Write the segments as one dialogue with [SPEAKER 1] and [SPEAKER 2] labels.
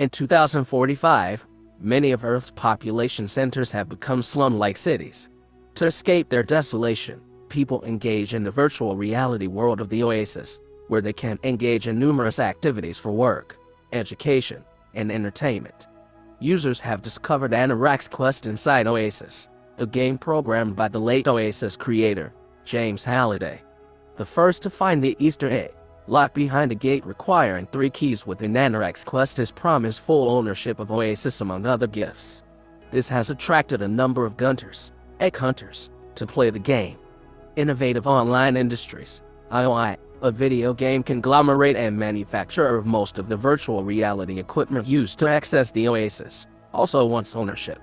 [SPEAKER 1] In 2045, many of Earth's population centers have become slum-like cities. To escape their desolation, people engage in the virtual reality world of the OASIS, where they can engage in numerous activities for work, education, and entertainment. Users have discovered Anorak's Quest inside OASIS, a game programmed by the late OASIS creator, James Halliday. The first to find the Easter egg, locked behind a gate requiring 3 keys within Anorak's Quest, is promised full ownership of OASIS among other gifts. This has attracted a number of egg hunters, to play the game. Innovative Online Industries, IOI, a video game conglomerate and manufacturer of most of the virtual reality equipment used to access the OASIS, also wants ownership.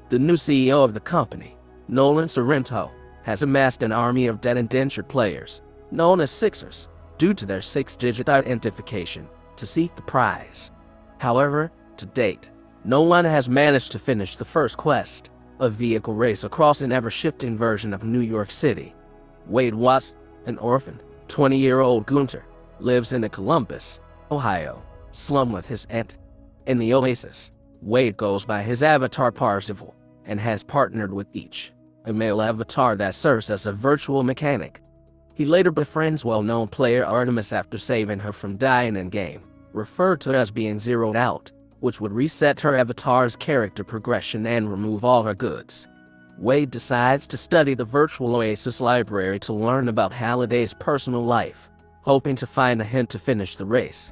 [SPEAKER 1] The new CEO of the company, Nolan Sorrento, has amassed an army of dead indentured players, known as Sixers, due to their 6-digit identification, to seek the prize. However, to date, no one has managed to finish the first quest, a vehicle race across an ever-shifting version of New York City. Wade Watts, an orphan, 20-year-old Gunter, lives in a Columbus, Ohio, slum with his aunt. In the OASIS, Wade goes by his avatar Parzival, and has partnered with each, a male avatar that serves as a virtual mechanic. He later befriends well-known player Artemis after saving her from dying in-game, referred to as being zeroed out, which would reset her avatar's character progression and remove all her goods. Wade decides to study the virtual OASIS library to learn about Halliday's personal life, hoping to find a hint to finish the race.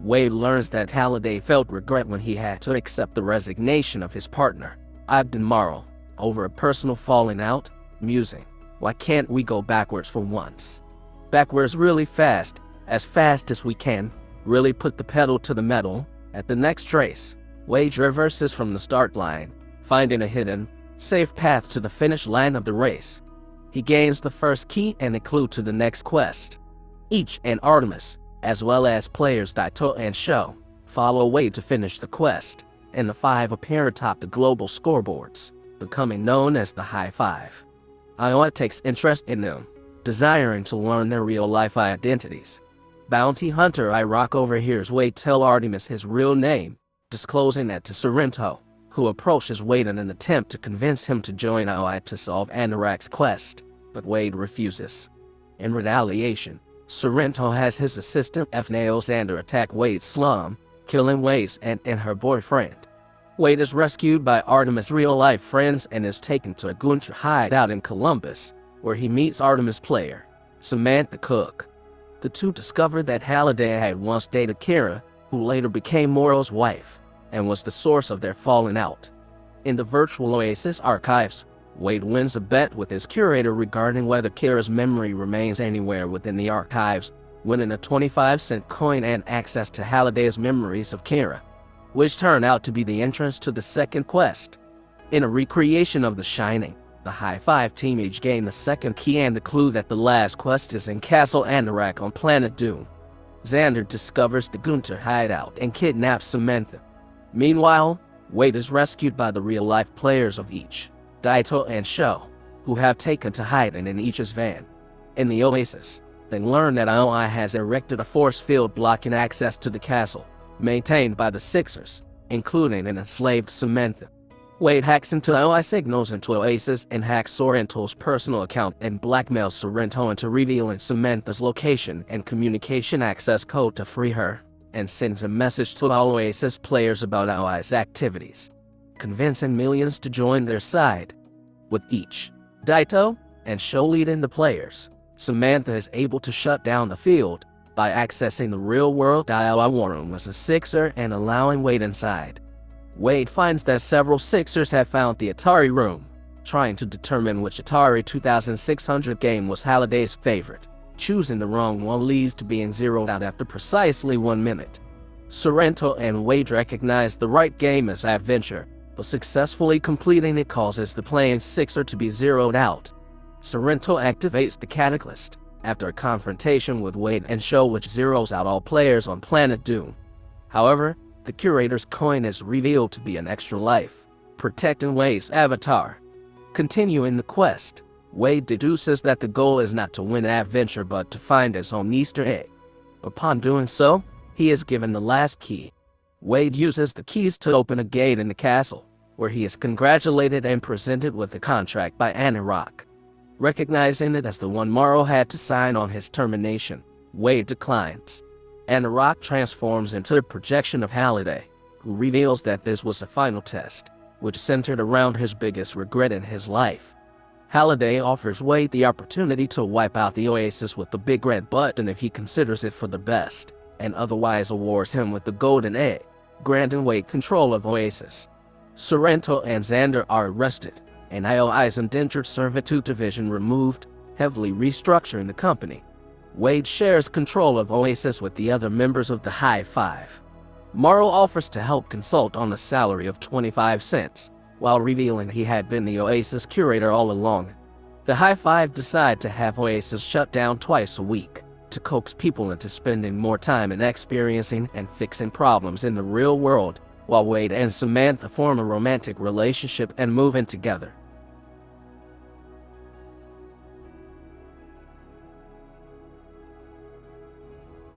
[SPEAKER 1] Wade learns that Halliday felt regret when he had to accept the resignation of his partner, Ogden Morrow, over a personal falling out, musing, "Why can't we go backwards for once? Backwards really fast as we can, really put the pedal to the metal." At the next race, Wade reverses from the start line, finding a hidden, safe path to the finish line of the race. He gains the first key and a clue to the next quest. Each and Artemis, as well as players Daito and Sho, follow Wade to finish the quest, and the 5 appear atop the global scoreboards, becoming known as the High Five. Iowa takes interest in them, desiring to learn their real-life identities. Bounty hunter Iraq overhears Wade tell Artemis his real name, disclosing that to Sorrento, who approaches Wade in an attempt to convince him to join Iowa to solve Anorak's quest, but Wade refuses. In retaliation, Sorrento has his assistant F-Nail Xander attack Wade's slum, killing Wade's aunt and her boyfriend. Wade is rescued by Artemis' real-life friends and is taken to a Gunter hideout in Columbus, where he meets Artemis' player, Samantha Cook. The two discover that Halliday had once dated Kira, who later became Morrow's wife, and was the source of their falling out. In the virtual OASIS archives, Wade wins a bet with his curator regarding whether Kira's memory remains anywhere within the archives, winning a 25-cent coin and access to Halliday's memories of Kira, which turned out to be the entrance to the second quest. In a recreation of The Shining, the High Five team each gain the second key and the clue that the last quest is in Castle Anorak on Planet Doom. Xander discovers the Gunter hideout and kidnaps Samantha. Meanwhile, Wade is rescued by the real-life players of each, Daito and Sho, who have taken to hiding in each's van. In the OASIS, they learn that IOI has erected a force field blocking access to the castle, maintained by the Sixers, including an enslaved Samantha. Wade hacks into IOI signals into OASIS and hacks Sorrento's personal account and blackmails Sorrento into revealing Samantha's location and communication access code to free her, and sends a message to all OASIS players about IOI's activities, convincing millions to join their side. With each, Daito and Sho leading the players, Samantha is able to shut down the field by accessing the real-world IOI war room as a Sixer and allowing Wade inside. Wade finds that several Sixers have found the Atari room, trying to determine which Atari 2600 game was Halliday's favorite. Choosing the wrong one leads to being zeroed out after precisely 1 minute. Sorrento and Wade recognize the right game as Adventure, but successfully completing it causes the playing Sixer to be zeroed out. Sorrento activates the Cataclysm after a confrontation with Wade and Sho, which zeroes out all players on Planet Doom. However, the curator's coin is revealed to be an extra life, protecting Wade's avatar. Continuing the quest, Wade deduces that the goal is not to win an adventure but to find his own Easter egg. Upon doing so, he is given the last key. Wade uses the keys to open a gate in the castle, where he is congratulated and presented with a contract by Rock. Recognizing it as the one Morrow had to sign on his termination, Wade declines. Rock transforms into a projection of Halliday, who reveals that this was a final test, which centered around his biggest regret in his life. Halliday offers Wade the opportunity to wipe out the Oasis with the big red button if he considers it for the best, and otherwise awards him with the golden egg, granting Wade control of Oasis. Sorrento and Xander are arrested, and IOI's indentured servitude division removed, heavily restructuring the company. Wade shares control of Oasis with the other members of the High Five. Morrow offers to help consult on a salary of 25 cents, while revealing he had been the Oasis curator all along. The High Five decide to have Oasis shut down twice a week, to coax people into spending more time in experiencing and fixing problems in the real world, while Wade and Samantha form a romantic relationship and move in together.